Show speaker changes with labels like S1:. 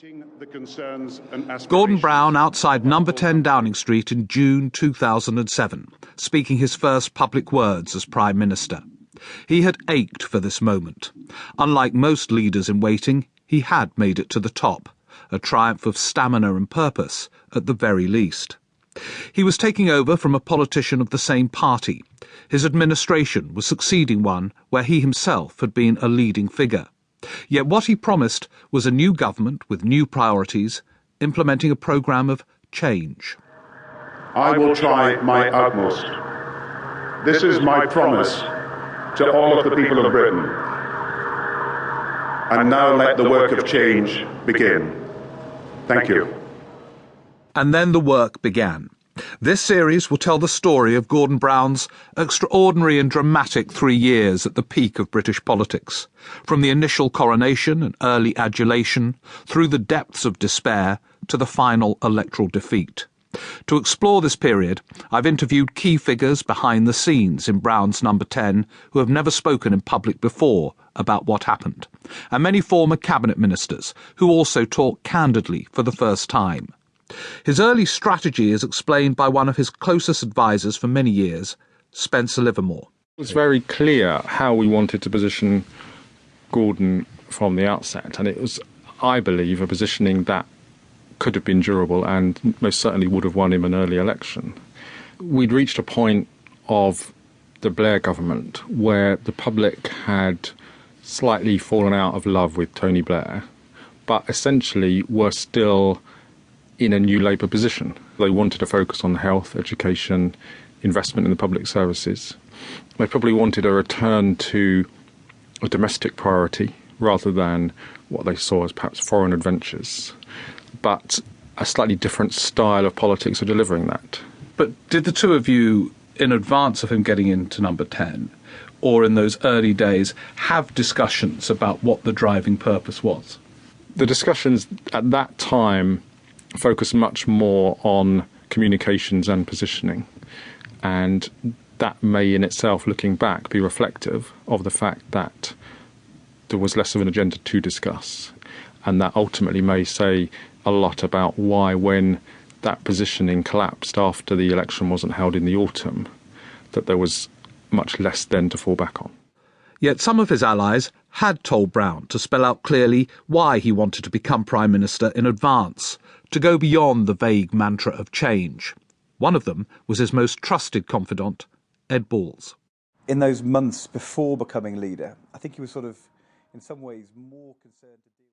S1: The concerns and aspirations.
S2: Gordon Brown outside number 10 Downing Street in June 2007, speaking his first public words as Prime Minister. He had ached for this moment. Unlike most leaders in waiting, he had made it to the top, a triumph of stamina and purpose, at the very least. He was taking over from a politician of the same party. His administration was succeeding one where he himself had been a leading figure. Yet what he promised was a new government with new priorities, implementing a programme of change.
S1: I will try my utmost. This is my promise to all of the people of Britain. And now let the work of change begin. Thank you.
S2: And then the work began. This series will tell the story of Gordon Brown's extraordinary and dramatic 3 years at the peak of British politics, from the initial coronation and early adulation, through the depths of despair, to the final electoral defeat. To explore this period, I've interviewed key figures behind the scenes in Brown's number 10 who have never spoken in public before about what happened, and many former cabinet ministers who also talk candidly for the first time. His early strategy is explained by one of his closest advisers for many years, Spencer Livermore.
S3: It was very clear how we wanted to position Gordon from the outset, and it was, I believe, a positioning that could have been durable and most certainly would have won him an early election. We'd reached a point of the Blair government where the public had slightly fallen out of love with Tony Blair, but essentially were still in a new Labour position. They wanted to focus on health, education, investment in the public services. They probably wanted a return to a domestic priority rather than what they saw as perhaps foreign adventures, but a slightly different style of politics of delivering that.
S2: But did the two of you, in advance of him getting into number 10, or in those early days, have discussions about what the driving purpose was?
S3: The discussions at that time focused much more on communications and positioning, and that may in itself, looking back, be reflective of the fact that there was less of an agenda to discuss, and that ultimately may say a lot about why, when that positioning collapsed after the election wasn't held in the autumn, that there was much less then to fall back on.
S2: Yet some of his allies had told Brown to spell out clearly why he wanted to become Prime Minister in advance, to go beyond the vague mantra of change. One of them was his most trusted confidant, Ed Balls.
S4: In those months before becoming leader, I think he was sort of, in some ways, more concerned...